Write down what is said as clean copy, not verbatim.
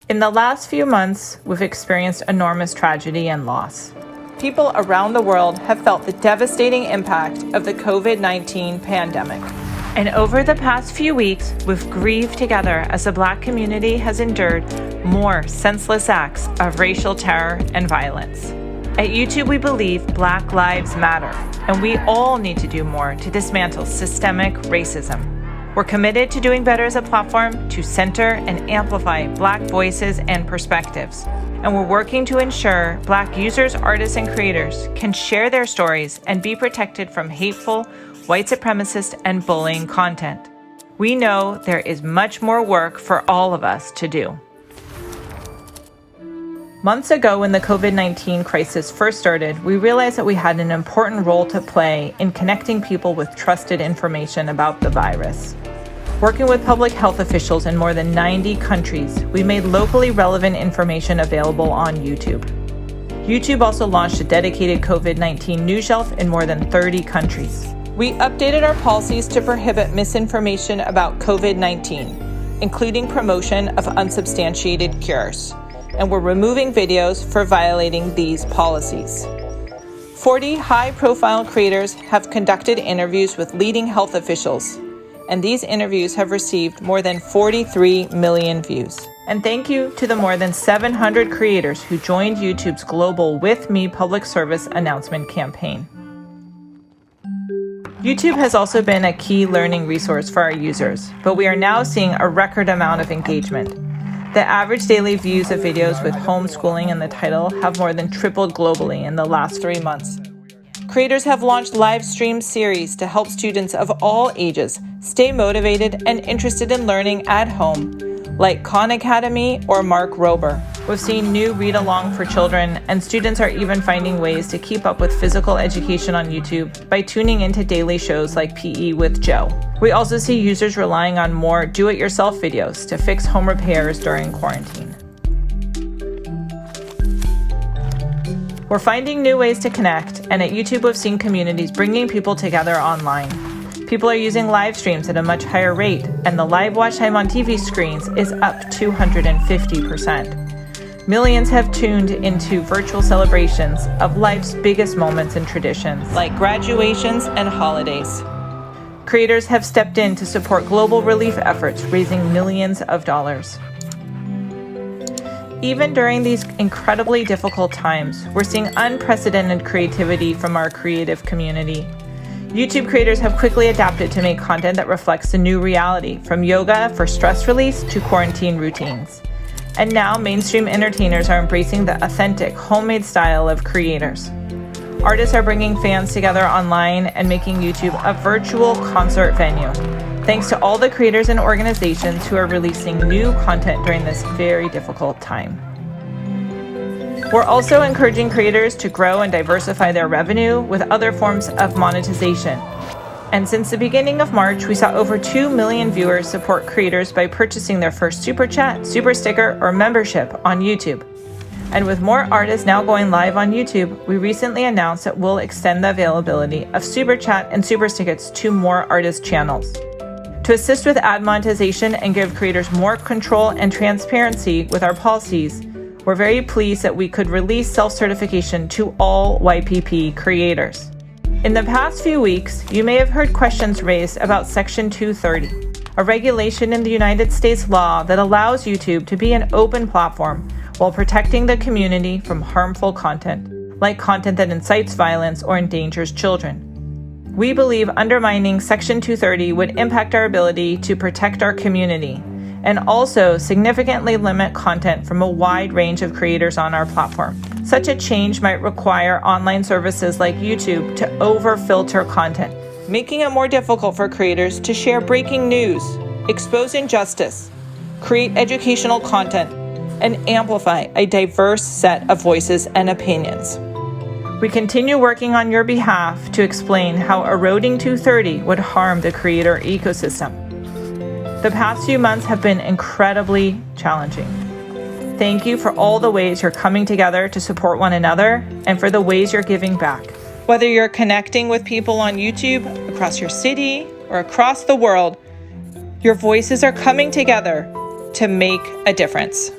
In the last few months, we've experienced enormous tragedy and loss. People around the world have felt the devastating impact of the COVID-19 pandemic. And over the past few weeks, we've grieved together as the Black community has endured more senseless acts of racial terror and violence. At YouTube, we believe Black lives matter, and we all need to do more to dismantle systemic racism. We're committed to doing better as a platform to center and amplify Black voices and perspectives. And we're working to ensure Black users, artists, and creators can share their stories and be protected from hateful, white supremacist, and bullying content. We know there is much more work for all of us to do. Months ago, when the COVID-19 crisis first started, we realized that we had an important role to play in connecting people with trusted information about the virus. Working with public health officials in more than 90 countries, we made locally relevant information available on YouTube. YouTube also launched a dedicated COVID-19 news shelf in more than 30 countries. We updated our policies to prohibit misinformation about COVID-19, including promotion of unsubstantiated cures, and we're removing videos for violating these policies. 40 high-profile creators have conducted interviews with leading health officials, and these interviews have received more than 43 million views. And thank you to the more than 700 creators who joined YouTube's global With Me public service announcement campaign. YouTube has also been a key learning resource for our users, but we are now seeing a record amount of engagement. The average daily views of videos with homeschooling in the title have more than tripled globally in the last 3 months. Creators have launched live stream series to help students of all ages stay motivated and interested in learning at home, like Khan Academy or Mark Rober. We've seen new read-along for children, and students are even finding ways to keep up with physical education on YouTube by tuning into daily shows like PE with Joe. We also see users relying on more do-it-yourself videos to fix home repairs during quarantine. We're finding new ways to connect, and at YouTube we've seen communities bringing people together online. People are using live streams at a much higher rate, and the live watch time on TV screens is up 250%. Millions have tuned into virtual celebrations of life's biggest moments and traditions, like graduations and holidays. Creators have stepped in to support global relief efforts, raising millions of dollars. Even during these incredibly difficult times, we're seeing unprecedented creativity from our creative community. YouTube creators have quickly adapted to make content that reflects the new reality, from yoga for stress release to quarantine routines. And now mainstream entertainers are embracing the authentic, homemade style of creators. Artists are bringing fans together online and making YouTube a virtual concert venue. Thanks to all the creators and organizations who are releasing new content during this very difficult time. We're also encouraging creators to grow and diversify their revenue with other forms of monetization. And since the beginning of March, we saw over 2 million viewers support creators by purchasing their first super chat, super sticker, or membership on YouTube. And with more artists now going live on YouTube, we recently announced that we'll extend the availability of super chat and super stickers to more artist channels. To assist with ad monetization and give creators more control and transparency with our policies, we're very pleased that we could release self-certification to all YPP creators. In the past few weeks, you may have heard questions raised about Section 230, a regulation in the United States law that allows YouTube to be an open platform while protecting the community from harmful content, like content that incites violence or endangers children. We believe undermining Section 230 would impact our ability to protect our community and also significantly limit content from a wide range of creators on our platform. Such a change might require online services like YouTube to over-filter content, making it more difficult for creators to share breaking news, expose injustice, create educational content, and amplify a diverse set of voices and opinions. We continue working on your behalf to explain how eroding 230 would harm the creator ecosystem. The past few months have been incredibly challenging. Thank you for all the ways you're coming together to support one another and for the ways you're giving back. Whether you're connecting with people on YouTube, across your city, or across the world, your voices are coming together to make a difference.